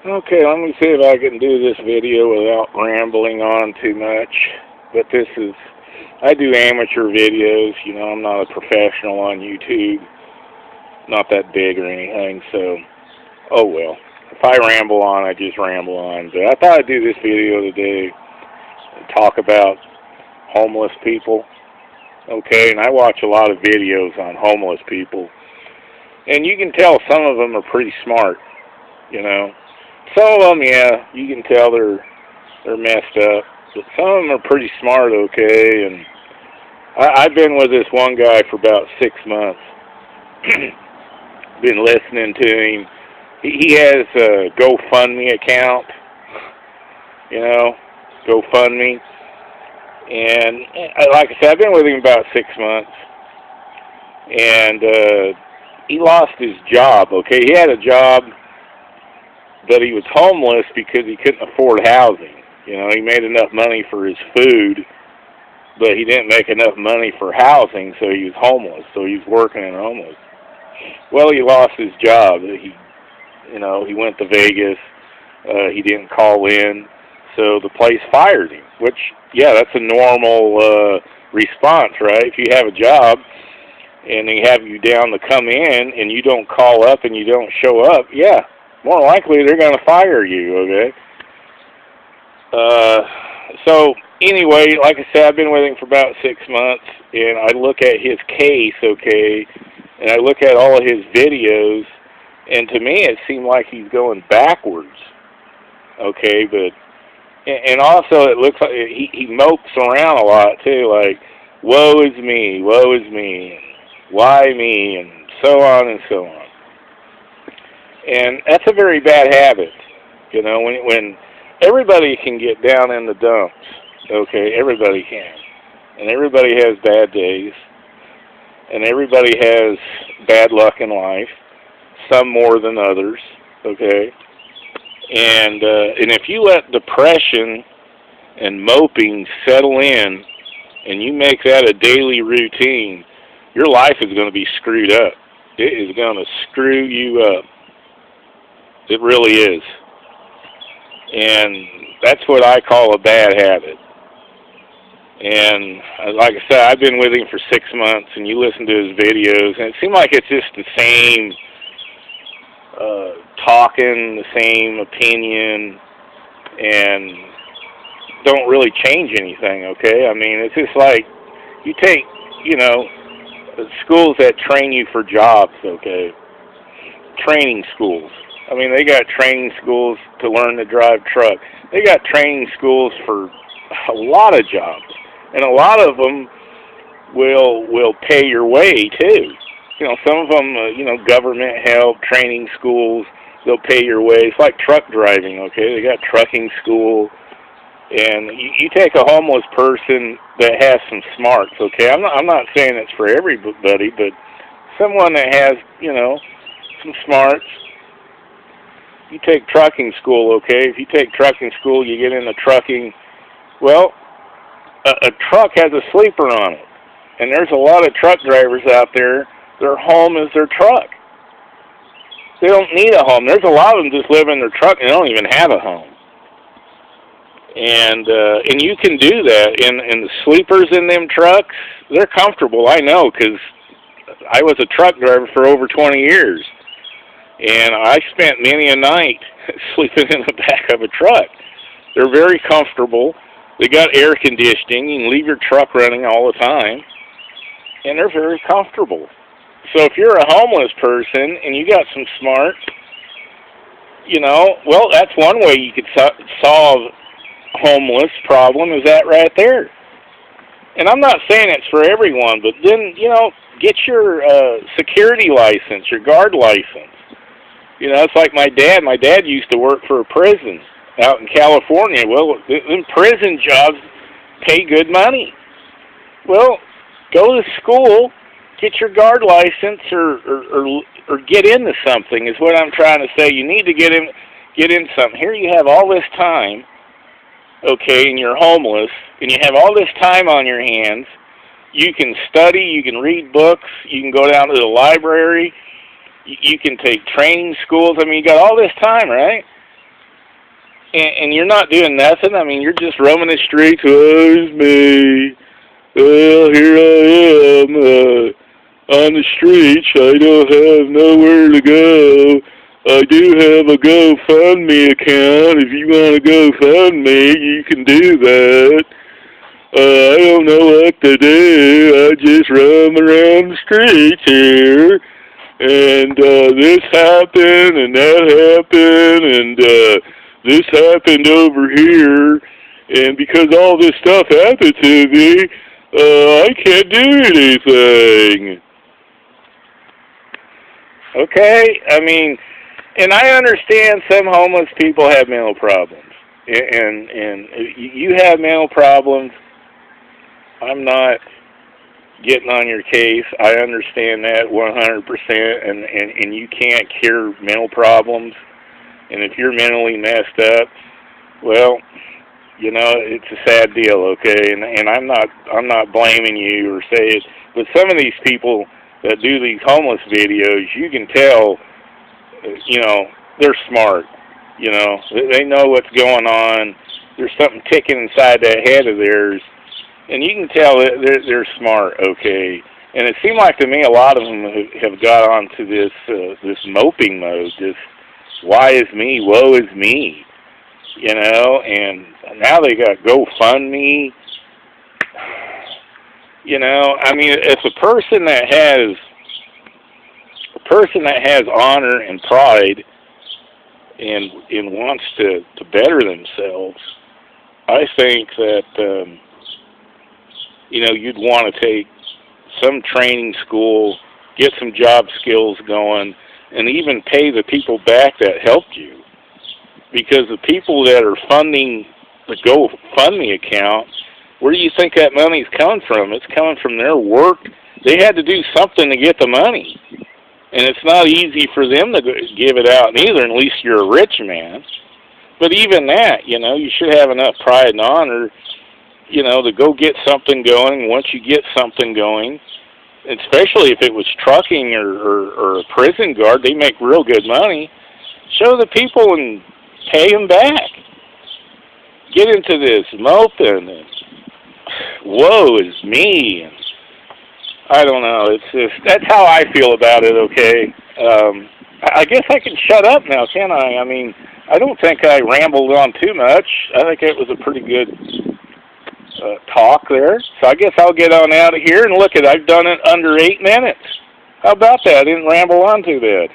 Okay, let me see if I can do this video without rambling on too much. But I do amateur videos, I'm not a professional on YouTube, not that big or anything, so, oh well. If I ramble on, I just ramble on. But I thought I'd do this video today and talk about homeless people, okay? And I watch a lot of videos on homeless people, and you can tell some of them are pretty smart, you know. Some of them, yeah, you can tell they're messed up, but some of them are pretty smart, okay. And I've been with this one guy for about 6 months. Been listening to him. He has a GoFundMe account, GoFundMe. And like I said, I've been with him about 6 months, and he lost his job. Okay, he had a job, but he was homeless because he couldn't afford housing. He made enough money for his food, but he didn't make enough money for housing, so he was homeless. So he was working and homeless. Well, he lost his job. He went to Vegas. He didn't call in, so the place fired him. Which, yeah, that's a normal response, right? If you have a job and they have you down to come in and you don't call up and you don't show up, yeah, more likely they're going to fire you, okay? So, anyway, like I said, I've been with him for about 6 months, and I look at his case, okay, and I look at all of his videos, and to me it seemed like he's going backwards, okay, but, and also it looks like he mopes around a lot, too, like, woe is me, and why me, and so on and so on. And that's a very bad habit, when everybody can get down in the dumps, okay, everybody can. And everybody has bad days, and everybody has bad luck in life, some more than others, okay? And if you let depression and moping settle in, and you make that a daily routine, your life is going to be screwed up. It is going to screw you up. It really is. And that's what I call a bad habit. And like I said, I've been with him for 6 months, and you listen to his videos, and it seems like it's just the same talking, the same opinion, and don't really change anything, okay? I mean, it's just like you take, schools that train you for jobs, okay? Training schools. I mean, they got training schools to learn to drive truck. They got training schools for a lot of jobs, and a lot of them will pay your way too. Some of them, government help, training schools, they'll pay your way. It's like truck driving, okay? They got trucking school, and you take a homeless person that has some smarts, okay? I'm not saying it's for everybody, but someone that has, some smarts. You take trucking school, okay? If you take trucking school, you get into trucking. Well, a truck has a sleeper on it. And there's a lot of truck drivers out there, their home is their truck. They don't need a home. There's a lot of them just live in their truck and they don't even have a home. And you can do that. And the sleepers in them trucks, they're comfortable, I know, because I was a truck driver for over 20 years. And I spent many a night sleeping in the back of a truck. They're very comfortable. They got air conditioning. You can leave your truck running all the time. And they're very comfortable. So if you're a homeless person and you got some smarts, well, that's one way you could solve homeless problem, is that right there. And I'm not saying it's for everyone, but then, get your security license, your guard license. It's like my dad. My dad used to work for a prison out in California. Well, them prison jobs pay good money. Well, go to school, get your guard license, or get into something is what I'm trying to say. You need to get in something. Here you have all this time, okay, and you're homeless, and you have all this time on your hands. You can study, you can read books, you can go down to the library, you can take training schools. I mean, you got all this time, right? and you're not doing nothing. I mean, you're just roaming the streets. Oh, it's me. Well, here I am on the streets. I don't have nowhere to go. I do have a GoFundMe account. If you want to GoFundMe, you can do that. I don't know what to do. I just roam around the streets here. And this happened, and that happened, and this happened over here. And because all this stuff happened to me, I can't do anything. Okay? I mean, and I understand some homeless people have mental problems. And you have mental problems. I'm not getting on your case. I understand that 100%, and you can't cure mental problems. And if you're mentally messed up, well, you know, it's a sad deal, okay? And I'm not blaming you or saying, but some of these people that do these homeless videos, you can tell, you know, they're smart. You know, they know what's going on. There's something ticking inside that head of theirs. And you can tell that they're smart, okay. And it seemed like to me a lot of them have got onto this moping mode, this why is me, woe is me, you know. And now they got GoFundMe. You know, I mean, if a person that has honor and pride and wants to better themselves, I think that you know, you'd want to take some training school, get some job skills going, and even pay the people back that helped you. Because the people that are funding the GoFundMe account, where do you think that money's coming from? It's coming from their work. They had to do something to get the money. And it's not easy for them to give it out neither, at least you're a rich man. But even that, you know, you should have enough pride and honor, you know, to go get something going. Once you get something going, especially if it was trucking or a prison guard, they make real good money. Show the people and pay them back. Get into this moping and woe is me. And I don't know. It's just, that's how I feel about it, okay? I guess I can shut up now, can't I? I mean, I don't think I rambled on too much. I think it was a pretty good talk there. So I guess I'll get on out of here and look at, I've done it under 8 minutes. How about that? I didn't ramble on too bad.